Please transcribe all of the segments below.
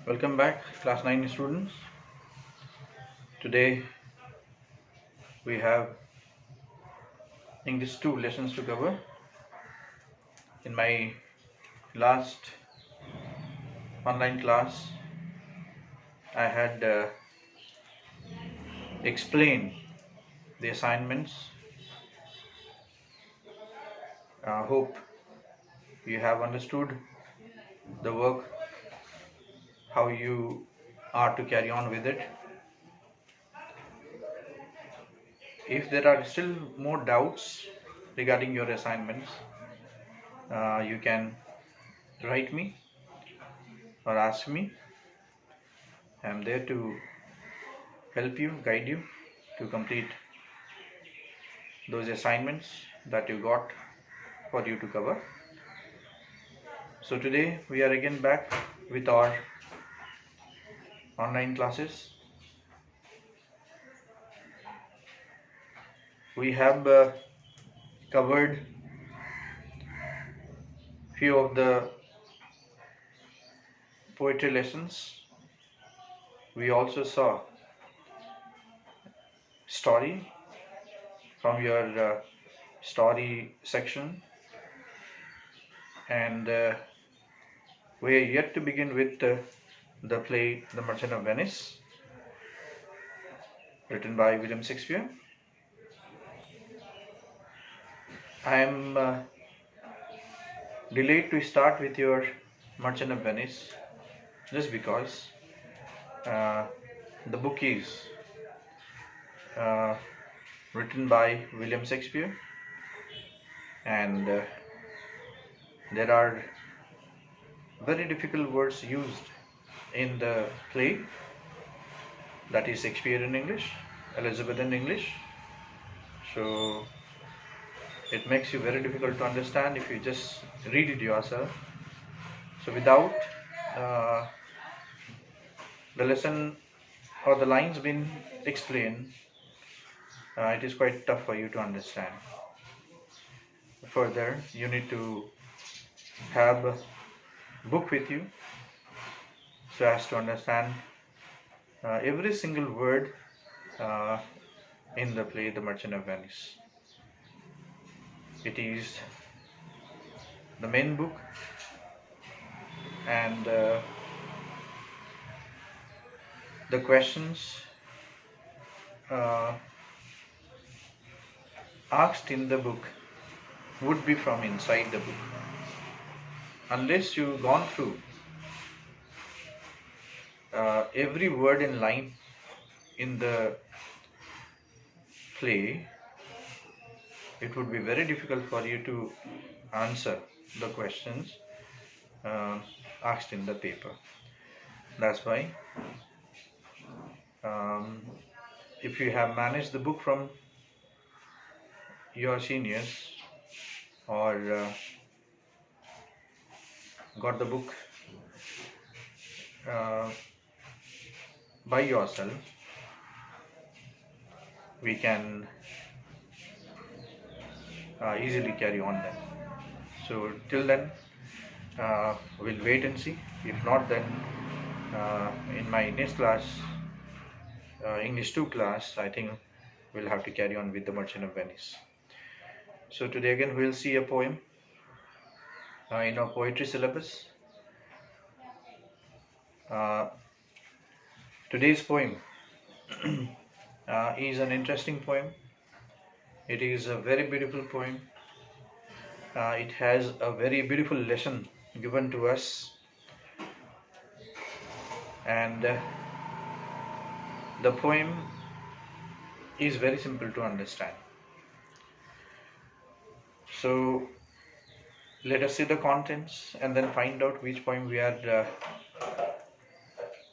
Welcome back, class 9 students. Today we have English 2 lessons to cover. In my last online class, I had explained the assignments. Hope you have understood the work, how you are to carry on with it. If there are still more doubts regarding your assignments, you can write me or ask me. I am there to help you, guide you to complete those assignments that you got for you to cover. So today we are again back with our online classes. We have covered few of the poetry lessons. We also saw story from your story section, and we are yet to begin with the play The Merchant of Venice, written by William Shakespeare. I am delayed to start with your Merchant of Venice just because the book is written by William Shakespeare, and there are very difficult words used in the play, that is Shakespearean English, Elizabethan English. So it makes you very difficult to understand if you just read it yourself. So without the lesson or the lines being explained, it is quite tough for you to understand. Further, you need to have a book with you so as to understand every single word in the play The Merchant of Venice. It is the main book, and the questions asked in the book would be from inside the book. Unless you've gone through every word and line in the play, it would be very difficult for you to answer the questions asked in the paper. That's why if you have managed the book from your seniors, or got the book by yourself, we can easily carry on then. So till then, we'll wait and see. If not, then in my next class, English 2 class, I think we'll have to carry on with The Merchant of Venice. So today again we'll see a poem in our poetry syllabus. Today's poem is an interesting poem. It is a very beautiful poem. It has a very beautiful lesson given to us, and the poem is very simple to understand. So let us see the contents and then find out which poem we are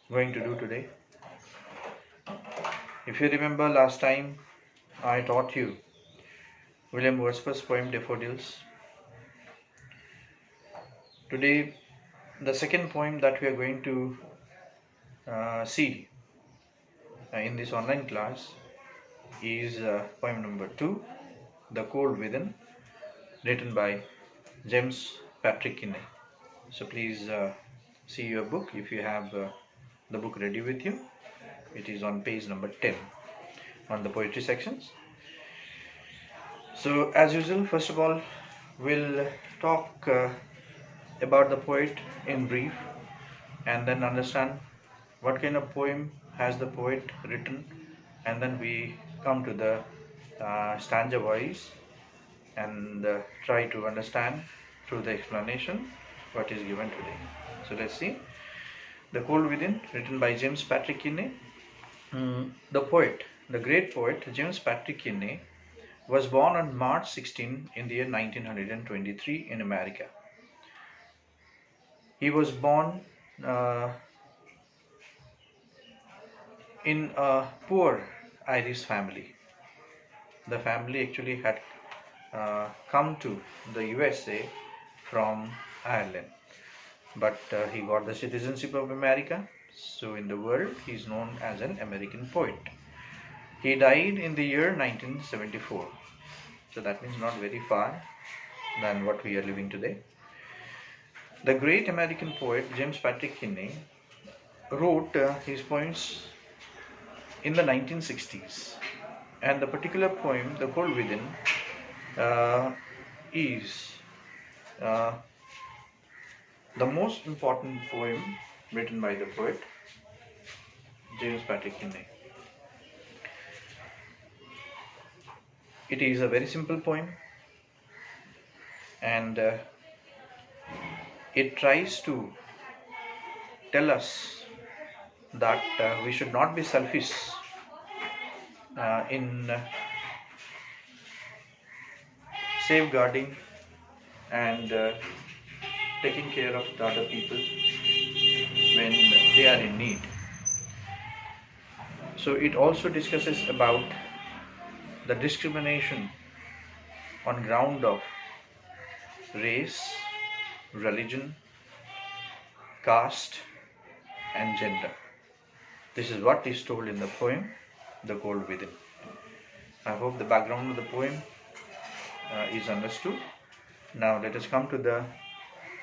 going to do today. If you remember, last time I taught you William Wordsworth's poem Daffodils. Today, the second poem that we are going to see in this online class is poem number 2, The Cold Within, written by James Patrick Kinney. So please see your book. If you have the book ready with you, it is on page number 10 on the poetry sections. So as usual, first of all, we'll talk about the poet in brief, and then understand what kind of poem has the poet written, and then we come to the stanza wise and try to understand through the explanation what is given today. So let's see. The Cold Within, written by James Patrick Kinney. The poet, the great poet James Patrick Kinney, was born on March 16 in the year 1923 in America. He was born in a poor Irish family. The family actually had come to the USA from Ireland, but he got the citizenship of America. So in the world, he is known as an American poet. He died in the year 1974. So that means not very far than what we are living today. The great American poet James Patrick Kinney wrote his poems in the 1960s, and the particular poem, The Cold Within, is the most important poem written by the poet James Patrick Kinney. It is a very simple poem, and it tries to tell us that we should not be selfish in safeguarding and taking care of the other people when they are in need. So it also discusses about the discrimination on ground of race, religion, caste and gender. This is what is told in the poem The Cold Within. I hope the background of the poem is understood. Now let us come to the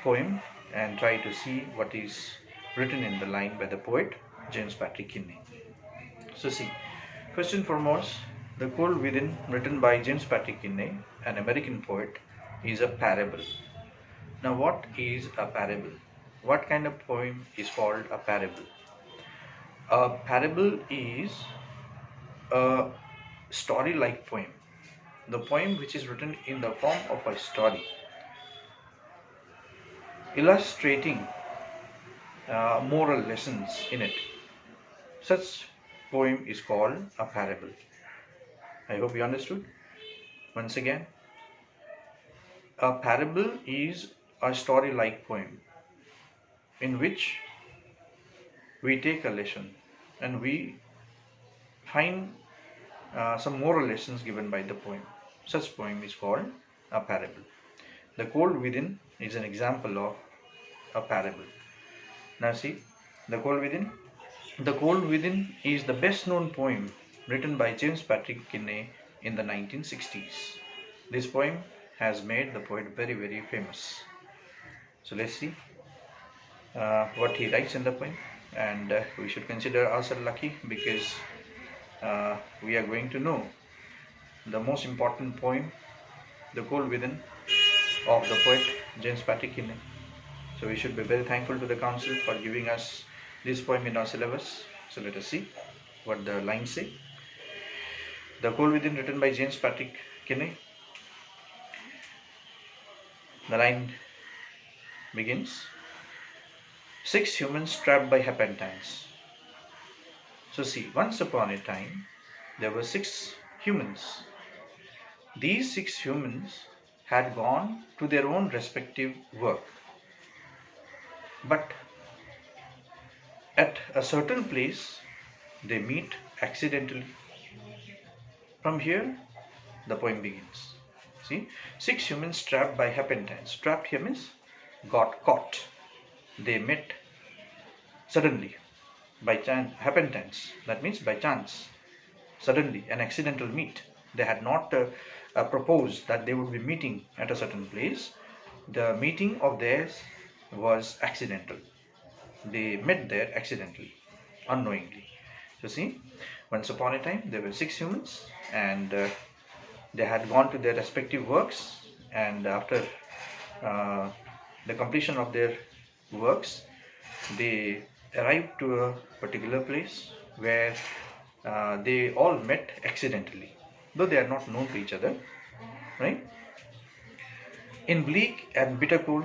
poem and try to see what is written in the line by the poet James Patrick Kinney. So see, first and foremost, The Cold Within, written by James Patrick Kinney, an American poet, is a parable. Now what is a parable? What kind of poem is called a parable? A parable is a story-like poem. The poem which is written in the form of a story, illustrating moral lessons in it. Such poem is called a parable. I hope you understood. Once again, a parable is a story-like poem in which we take a lesson and we find some moral lessons given by the poem. Such poem is called a parable. The Cold Within is an example of a parable. Now see, The Cold Within. The Cold Within is the best known poem written by James Patrick Kinney in the 1960s. This poem has made the poet very, very famous. So let's see what he writes in the poem, and we should consider ourselves lucky because we are going to know the most important poem, The Cold Within, of the poet James Patrick Kinney. So we should be very thankful to the council for giving us this poem in our syllabus. So let us see what the lines say. The Cold Within, written by James Patrick Kinney. The line begins: 6 humans trapped by Hepatitis. So see, once upon a time, there were 6 humans. These 6 humans had gone to their own respective work. But at a certain place, they meet accidentally. From here, the poem begins. See, 6 humans trapped by Hepatitis. Trapped here means got caught. They met suddenly, by chance. Hepatitis, that means by chance, suddenly, an accidental meet. They had not proposed that they would be meeting at a certain place. The meeting of theirs was accidental. they met there accidentally, unknowingly. So see, once upon a time there were 6 humans, and they had gone to their respective works, and after uh, the completion of their works, they arrived to a particular place where they all met accidentally, though they are not known to each other, right? In bleak and bitter cold.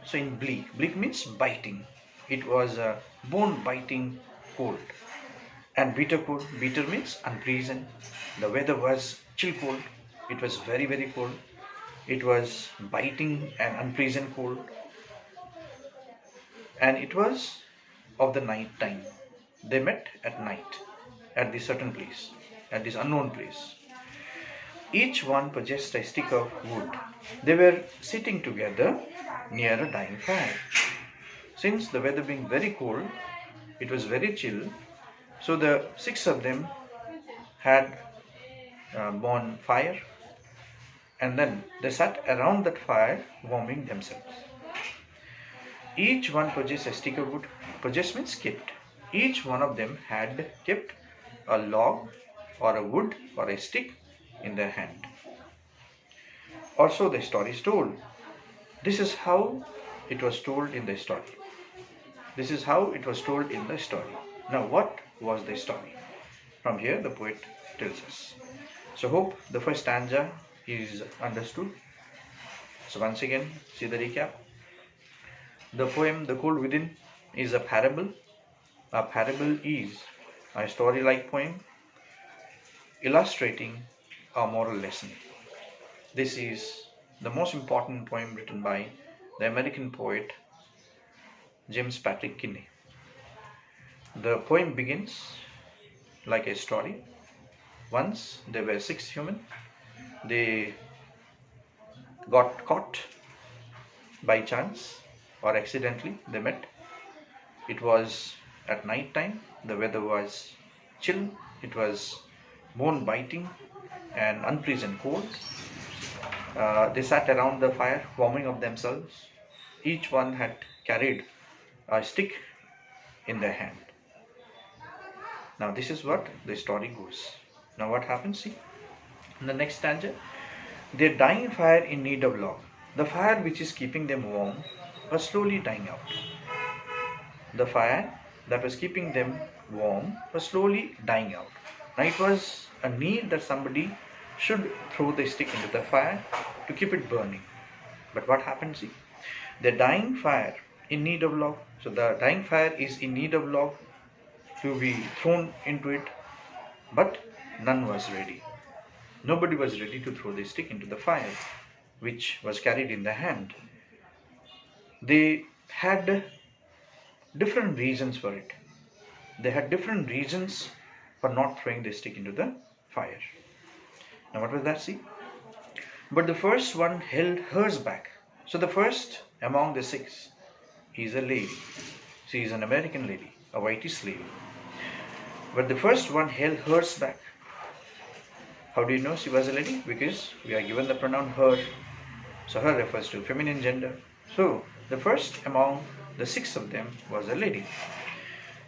So in bleak means biting. It was a bone biting cold. And bitter cold, bitter means unpleasant. The weather was chill cold. It was very, very cold. It was biting and unpleasant cold. And it was of the night time. They met at night at this certain place, at this unknown place. Each one possessed a stick of wood. They were sitting together near a dying fire. Since the weather being very cold, it was very chill, so the 6 of them had borne fire, and then they sat around that fire warming themselves. Each one possessed a stick of wood. Possessed means kept. Each one of them had kept a log or a wood or a stick in their hand. Also, the story is told. This is how it was told in the story. This is how it was told in the story. Now, what was the story? From here, the poet tells us. So, hope the first stanza is understood. So, once again, see the recap. The poem, The Cold Within, is a parable. A parable is a story-like poem illustrating a moral lesson. This is the most important poem written by the American poet James Patrick Kinney. The poem begins like a story. Once there were 6 humans. They got caught by chance or accidentally. They met. It was at night time. The weather was chill. It was bone biting and unpleasant cold. They sat around the fire warming up themselves. Each one had carried a stick in their hand. Now this is what the story goes. Now what happens? See, in the next stanza, their dying fire in need of log. The fire which is keeping them warm was slowly dying out. The fire that was keeping them warm was slowly dying out. Now it was a need that somebody should throw the stick into the fire to keep it burning. But what happened? See, the dying fire in need of log. So the dying fire is in need of log to be thrown into it, but none was ready. Nobody was ready to throw the stick into the fire, which was carried in the hand. They had different reasons for it. They had different reasons for not throwing the stick into the fire. Now what was that? See? But the first one held hers back. So the first among the 6 is a lady. She is an American lady, a whitish lady. But the first one held hers back. How do you know she was a lady? Because we are given the pronoun her. So her refers to feminine gender. So the first among the 6 of them was a lady.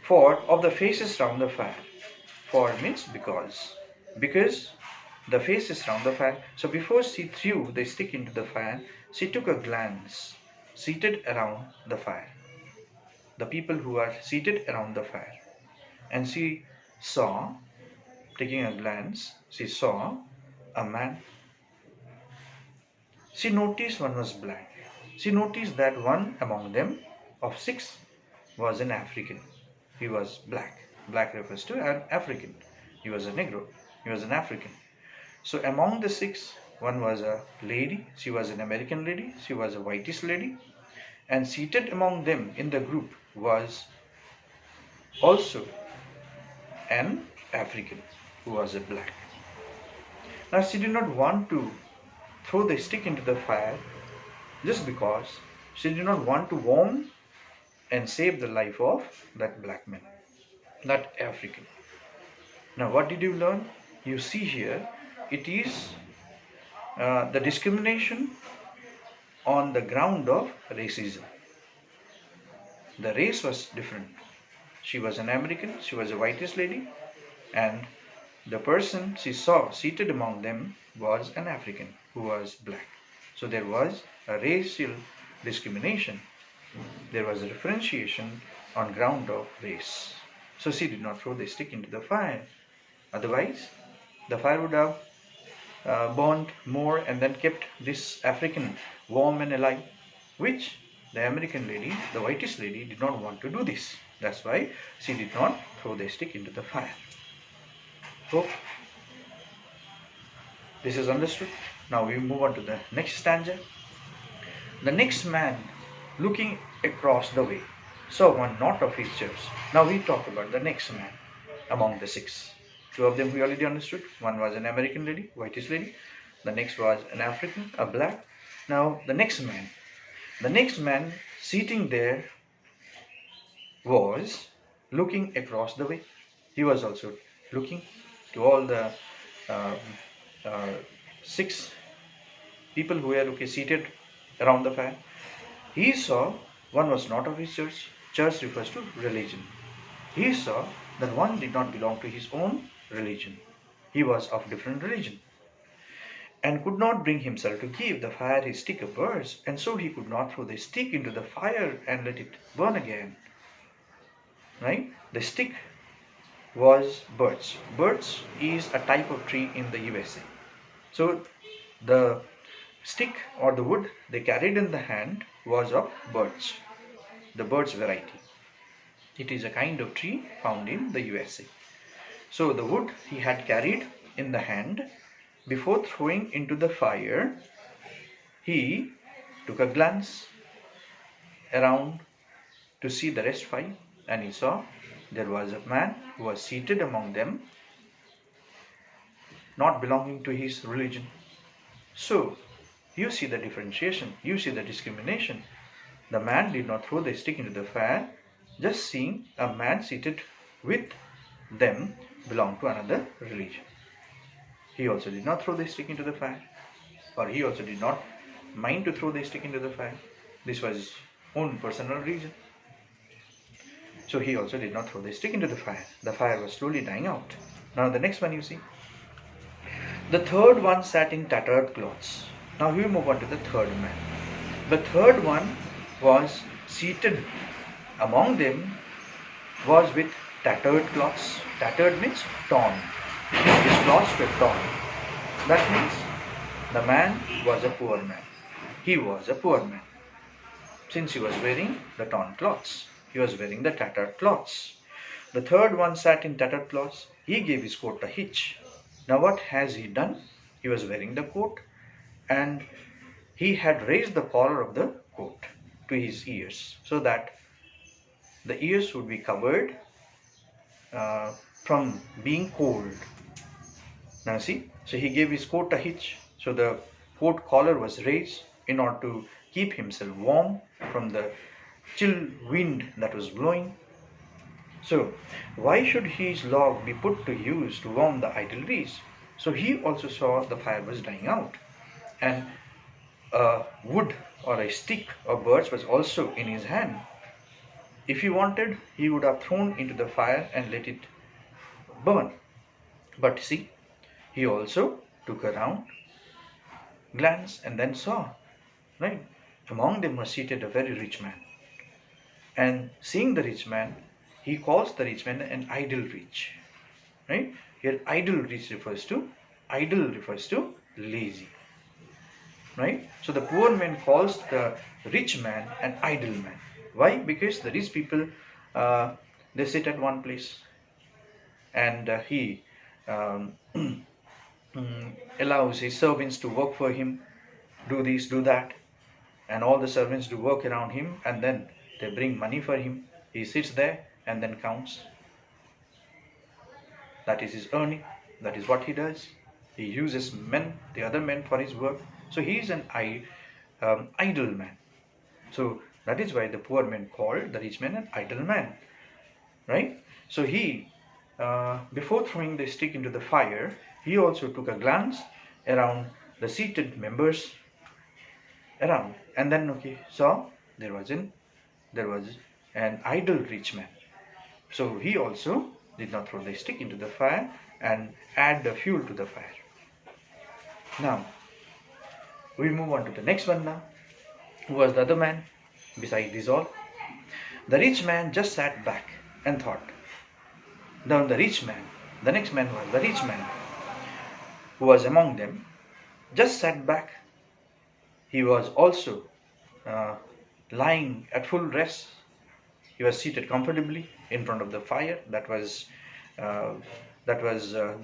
For of the faces round the fire. For means because. Because the faces round the fire. So before she threw the stick into the fire, she took a glance seated around the fire. The people who are seated around the fire. And she saw, taking a glance, she saw a man. She noticed one was black. She noticed that one among them of 6 was an African. He was black. Black refers to an African. He was a Negro. He was an African. So among the 6, one was a lady. She was an American lady. She was a whitish lady. And seated among them in the group was also an African who was a black. Now she did not want to throw the stick into the fire just because she did not want to warm and save the life of that black man, that African. Now what did you learn? You see here, it is the discrimination on the ground of racism. the race was different. She was an American, she was a whitish lady, and the person she saw seated among them was an African who was black. So there was a racial discrimination. There was a differentiation on ground of race. So she did not throw the stick into the fire. Otherwise, the fire would have burned more and then kept this African warm and alive, which the American lady, the whitish lady, did not want to do this. That's why she did not throw the stick into the fire. Hope this is understood. Now we move on to the next stanza. The next man, looking across the way, saw one not of his church. Now we talk about the next man among the six. Two of them we already understood. One was an American lady, whitish lady. The next was an African, a black. Now the next man sitting there was looking across the way. He was also looking to all the six people who were seated around the fire. He saw one was not of his church. Church refers to religion. He saw that one did not belong to his own religion. He was of different religion and could not bring himself to give the fire his stick of birds, and so he could not throw the stick into the fire and let it burn again. Right? The stick was birch. Birch is a type of tree in the USA. So the stick or the wood they carried in the hand was of birch, the birch variety. It is a kind of tree found in the USA. So the wood he had carried in the hand. Before throwing into the fire, he took a glance around to see the rest five, and he saw there was a man who was seated among them, not belonging to his religion. So you see the differentiation, you see the discrimination. The man did not throw the stick into the fire, just seeing a man seated with them belong to another religion. He also did not throw the stick into the fire, or he also did not mind to throw the stick into the fire. This was his own personal reason. So he also did not throw the stick into the fire. The fire was slowly dying out. Now the next one you see. The third one sat in tattered clothes. Now we move on to the third man. The third one was seated among them, was with tattered cloths. Tattered means torn. His clothes were torn. That means the man was a poor man. He was a poor man, since he was wearing the torn cloths. He was wearing the tattered cloths. The third one sat in tattered cloths. He gave his coat a hitch. Now what has he done? He was wearing the coat, and he had raised the collar of the coat to his ears, so that the ears would be covered from being cold. Now see, so he gave his coat a hitch, so the coat collar was raised in order to keep himself warm from the chill wind that was blowing. So why should his log be put to use to warm the idle trees? So he also saw the fire was dying out, and a wood or a stick of birch was also in his hand. If he wanted, he would have thrown into the fire and let it burn. But see, he also took a round glance and then saw, right? Among them was seated a very rich man. And seeing the rich man, he calls the rich man an idle rich. Right? Here idle rich refers to lazy. Right? So the poor man calls the rich man an idle man. Why? Because the rich people, they sit at one place, and he allows his servants to work for him, do this, do that, and all the servants do work around him, and then they bring money for him. He sits there and then counts. That is his earning. That is what he does. He uses the other men for his work. So he is an idle man. So that is why the poor man called the rich man an idle man. Right? So he, before throwing the stick into the fire, he also took a glance around the seated members around, and then saw there was an idle rich man. So he also did not throw the stick into the fire and add the fuel to the fire. Now, we move on to the next one now. Who was the other man beside these all? The rich man just sat back and thought. Now the next man was the rich man who was among them, just sat back. He was also lying at full rest. He was seated comfortably in front of the fire that was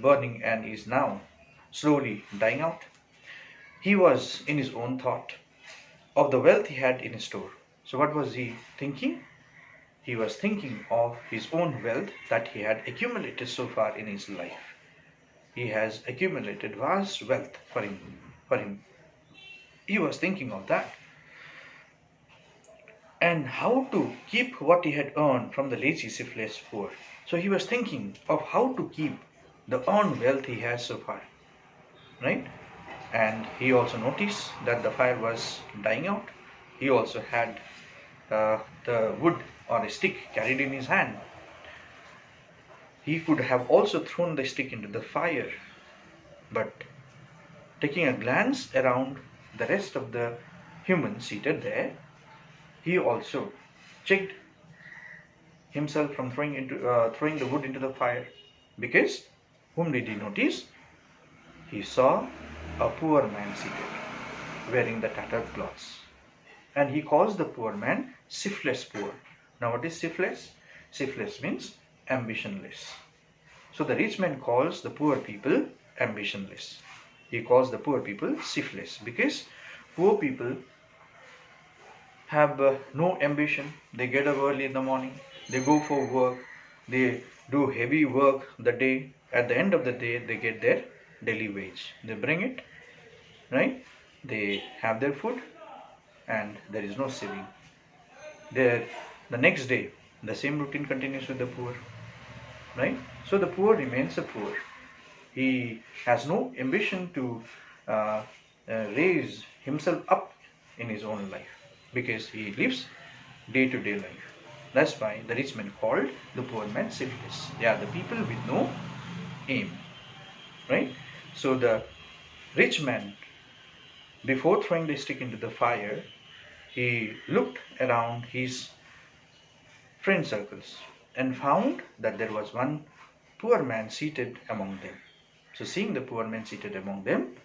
burning and is now slowly dying out. He was in his own thought of the wealth he had in his store. So what was he thinking? He was thinking of his own wealth that he had accumulated so far in his life. He has accumulated vast wealth for him. He was thinking of that. And how to keep what he had earned from the lazy, shiftless poor. So he was thinking of how to keep the earned wealth he has so far. Right? And he also noticed that the fire was dying out. He also had the wood or a stick carried in his hand. He could have also thrown the stick into the fire, but taking a glance around the rest of the humans seated there, he also checked himself from throwing the wood into the fire, because whom did he notice? He saw a poor man seated, wearing the tattered clothes, and he calls the poor man shiftless poor. Now what is shiftless? Shiftless means ambitionless. So the rich man calls the poor people ambitionless. He calls the poor people shiftless, because poor people have no ambition. They get up early in the morning, they go for work, they do heavy work the day. At the end of the day, they get their daily wage. They bring it, right? They have their food, and there is no saving. The next day, the same routine continues with the poor, right? So the poor remains a poor. He has no ambition to raise himself up in his own life, because he lives day-to-day life. That's why the rich man called the poor man shiftless. They are the people with no aim, right? So the rich man, before throwing the stick into the fire, he looked around his friend circles and found that there was one poor man seated among them. So seeing the poor man seated among them,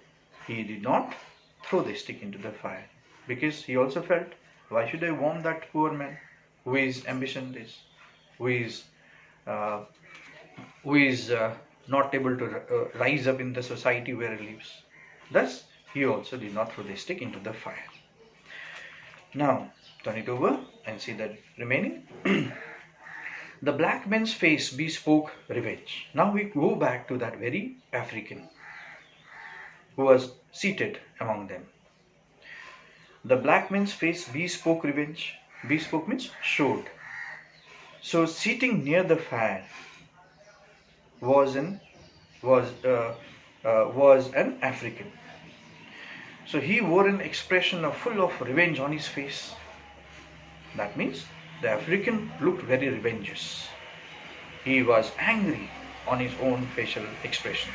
he did not throw the stick into the fire, because he also felt, why should I warn that poor man who is ambitionless, who is not able to rise up in the society where he lives. Thus, he also did not throw the stick into the fire. Now, turn it over and see the remaining. The black man's face bespoke revenge. Now we go back to that very African who was seated among them. The black man's face bespoke revenge. Bespoke means showed. So sitting near the fire was an African. So he wore an expression full of revenge on his face. That means the African looked very revengeous. He was angry on his own facial expression.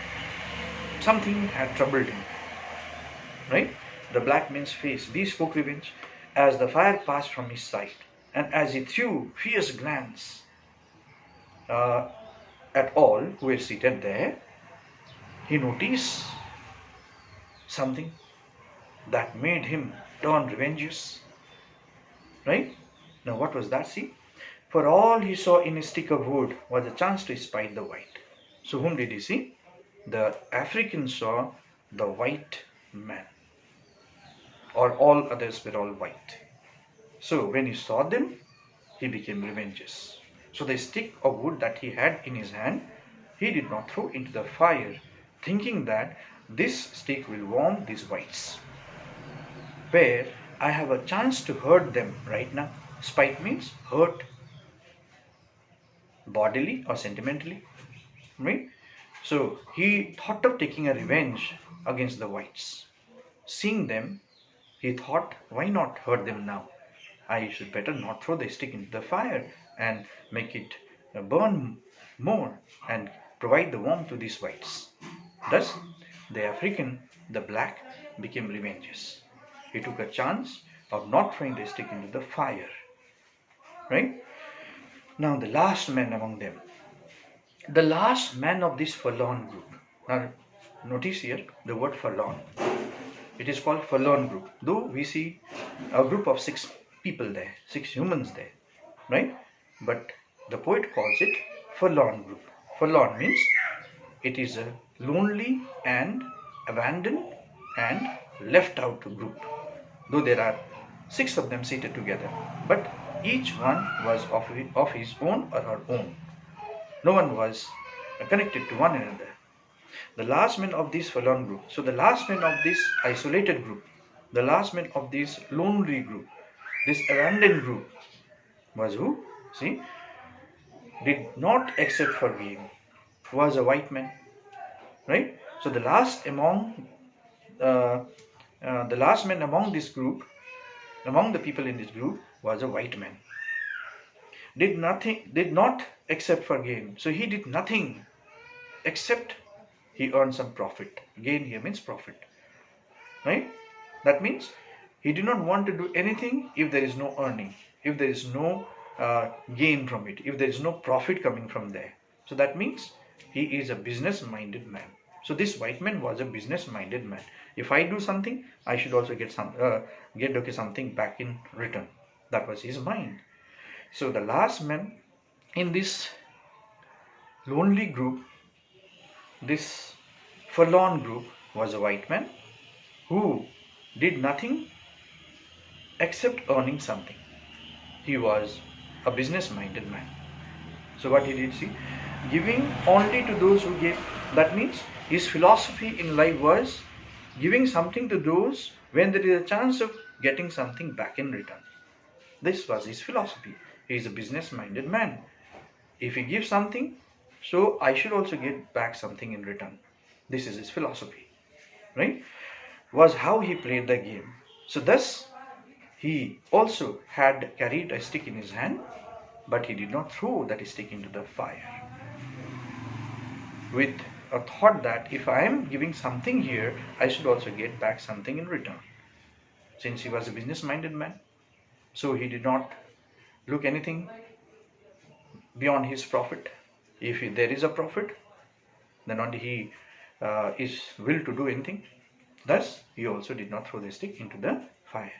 Something had troubled him, right? The black man's face bespoke revenge as the fire passed from his sight, and as he threw fierce glance at all who were seated there, he noticed something that made him turn revengeous, right? Now what was that? See, for all he saw in a stick of wood was a chance to spy the white. So whom did he see? The African saw the white man, or all others were all white. So when he saw them, he became revengeous. So the stick of wood that he had in his hand, he did not throw into the fire, thinking that this stick will warm these whites, where I have a chance to hurt them right now. Spite means hurt, bodily or sentimentally, right? So he thought of taking a revenge against the whites. Seeing them, he thought, why not hurt them now? I should better not throw the stick into the fire and make it burn more and provide the warmth to these whites. Thus, the African, the black, became revengeous. He took a chance of not throwing the stick into the fire. Right? Now, the last man among them. The last man of this forlorn group. Now, notice here the word forlorn. It is called forlorn group. Though we see a group of 6 people there, 6 humans there. Right? But the poet calls it forlorn group. Forlorn means it is a lonely and abandoned and left out group. Though there are 6 of them seated together, but each one was of his own or her own. No one was connected to one another. The last man of this forlorn group, so the last man of this isolated group, the last man of this lonely group, this abandoned group was who? See, did not accept forgiving, was a white man. Right? So the last man among this group, among the people in this group, was a white man. Did not accept forgiving. So he did nothing except he earned some profit. Gain here means profit. Right? That means he did not want to do anything if there is no earning, if there is no gain from it, if there is no profit coming from there. So that means he is a business-minded man. So this white man was a business-minded man. If I do something, I should also get something back in return. That was his mind. So the last man in this lonely group, this forlorn group, was a white man who did nothing except earning something. He was a business-minded man. So what he did, see, giving only to those who gave. That means his philosophy in life was giving something to those when there is a chance of getting something back in return. This was his philosophy. He is a business-minded man. If he gives something, so I should also get back something in return. This is his philosophy. Right? Was how he played the game. So thus, he also had carried a stick in his hand, but he did not throw that stick into the fire. With a thought that if I am giving something here, I should also get back something in return. Since he was a business-minded man, so he did not look anything beyond his profit. If there is a profit, then only he is will to do anything. Thus, he also did not throw the stick into the fire.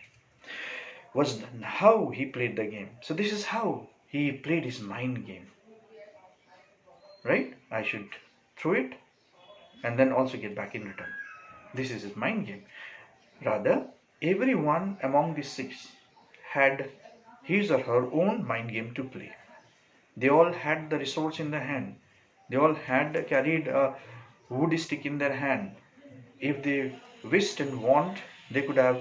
Was how he played the game. So this is how he played his mind game. Right? I should throw it and then also get back in return. This is his mind game. Rather, everyone among the 6 had his or her own mind game to play. They all had the resource in their hand. They all had carried a wood stick in their hand. If they wished and want, they could have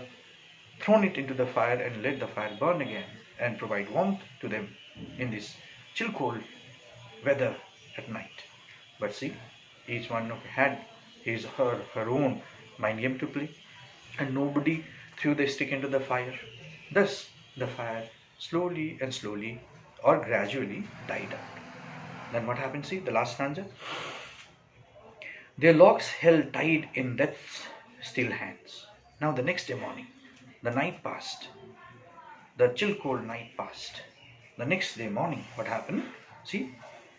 thrown it into the fire and let the fire burn again and provide warmth to them in this chill cold weather at night. But see, each one had his or her own mind game to play, and nobody threw the stick into the fire. Thus, the fire slowly and slowly or gradually died out. Then what happened? See, the last stanza. Their logs held tight in death's still hands. Now the next day morning, the night passed. The chill cold night passed. The next day morning, what happened? See,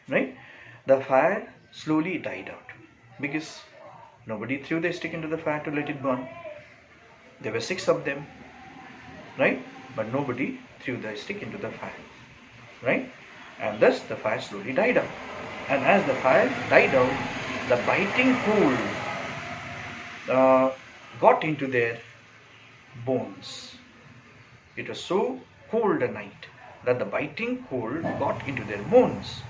right? The fire slowly died out because nobody threw the stick into the fire to let it burn. There were 6 of them, right? But nobody threw the stick into the fire, right? And thus the fire slowly died out. And as the fire died out, the biting cold got into their bones. It was so cold a night that the biting cold got into their bones.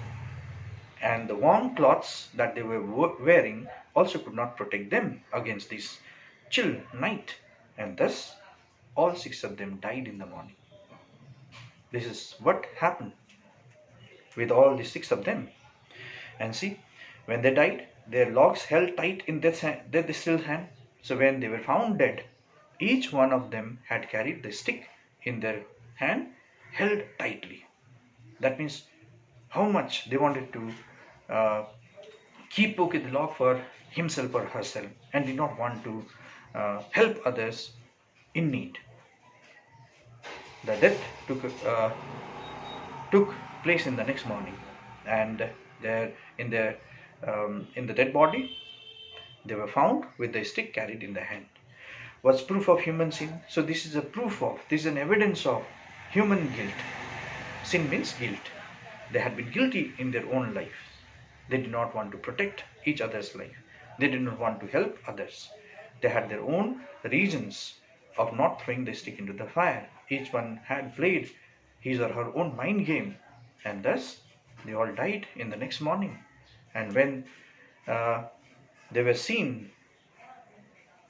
And the warm cloths that they were wearing also could not protect them against this chill night. And thus, all 6 of them died in the morning. This is what happened with all the 6 of them. And see, when they died, their logs held tight in their still hand. So when they were found dead, each one of them had carried the stick in their hand held tightly. That means how much they wanted to keep the lock for himself or herself, and did not want to help others in need. The death took place in the next morning, and there in the dead body they were found with the stick carried in the hand. Was proof of human sin. So this is a proof of, this is an evidence of human guilt. Sin means guilt. They had been guilty in their own life. They did not want to protect each other's life. They did not want to help others. They had their own reasons of not throwing the stick into the fire. Each one had played his or her own mind game, and thus they all died in the next morning. And when they were seen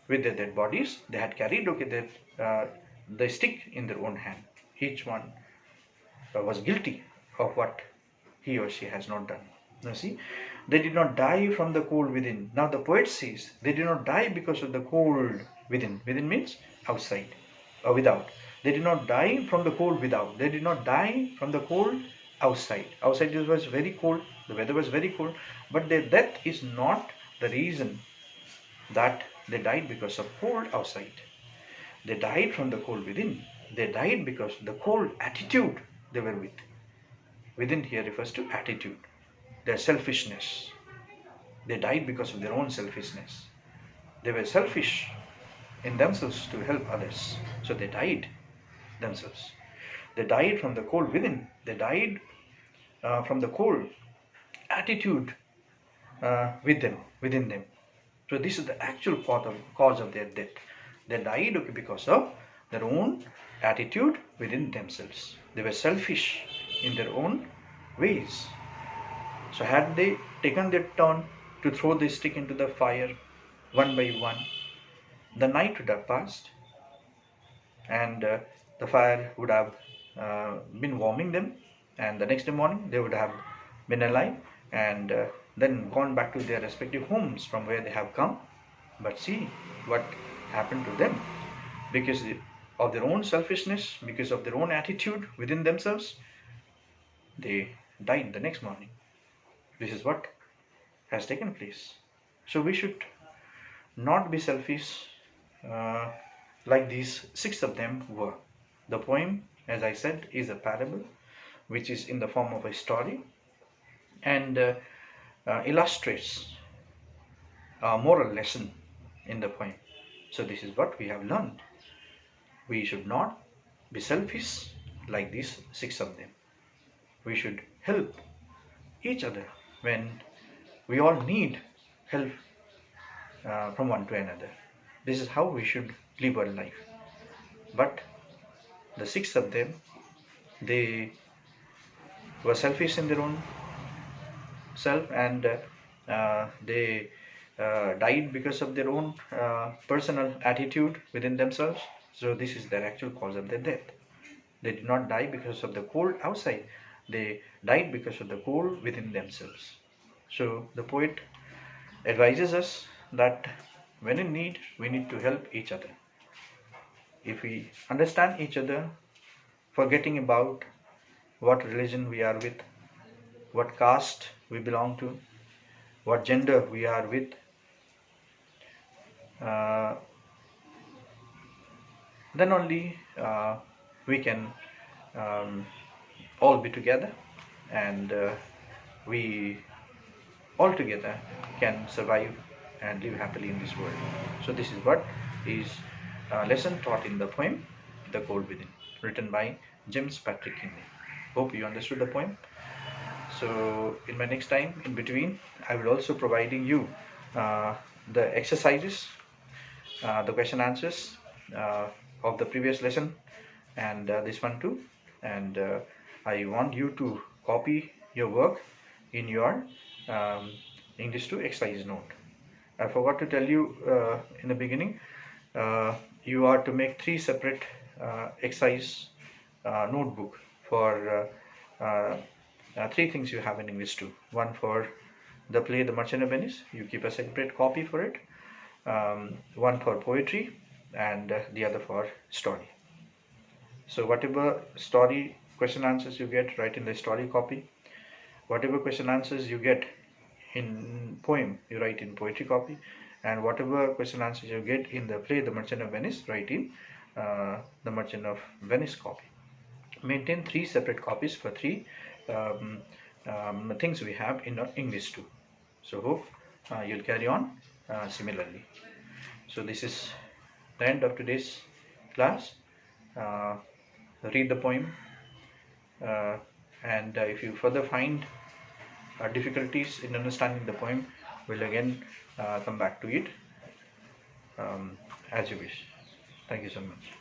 with their dead bodies, they had carried the stick in their own hand. Each one was guilty of what he or she has not done. Now see, they did not die from the cold within. Now the poet says they did not die because of the cold within. Within means outside or without. They did not die from the cold without. They did not die from the cold outside. Outside it was very cold. The weather was very cold. But their death is not the reason that they died because of cold outside. They died from the cold within. They died because of the cold attitude they were with. Within here refers to attitude, their selfishness. They died because of their own selfishness. They were selfish in themselves to help others. So they died themselves. They died from the cold within. They died from the cold attitude within them. So this is the actual cause of their death. They died because of their own attitude within themselves. They were selfish in their own ways. So had they taken their turn to throw the stick into the fire one by one, the night would have passed, and the fire would have been warming them, and the next morning they would have been alive and then gone back to their respective homes from where they have come. But see what happened to them. Because of their own selfishness, because of their own attitude within themselves, they died the next morning. This is what has taken place. So we should not be selfish like these 6 of them were. The poem, as I said, is a parable which is in the form of a story, and illustrates a moral lesson in the poem. So this is what we have learned. We should not be selfish like these 6 of them. We should help each other when we all need help from one to another. This is how we should live our life. But the 6 of them, they were selfish in their own self, and they died because of their own personal attitude within themselves. So this is their actual cause of their death. They did not die because of the cold outside. They died because of the cold within themselves. So the poet advises us that when in need, we need to help each other. If we understand each other, forgetting about what religion we are with, what caste we belong to, what gender we are with, then only we can all be together, and we all together can survive and live happily in this world. So this is what is a lesson taught in the poem The Cold Within, written by James Patrick Kinney. Hope you understood the poem. So in my next time in between, I will also providing you the exercises, the question answers of the previous lesson, and this one too. And I want you to copy your work in your English 2 exercise note. I forgot to tell you in the beginning, you are to make 3 separate exercise notebook for 3 things you have in English 2. One for the play The Merchant of Venice, you keep a separate copy for it. One for poetry, and the other for story. So whatever story question answers you get, write in the story copy. Whatever question answers you get in poem, you write in poetry copy. And whatever question answers you get in the play The Merchant of Venice, write in The Merchant of Venice copy. Maintain 3 separate copies for 3 things we have in English too. So hope you'll carry on similarly. So this is the end of today's class. Read the poem, and if you further find difficulties in understanding the poem, we'll again come back to it as you wish. Thank you so much.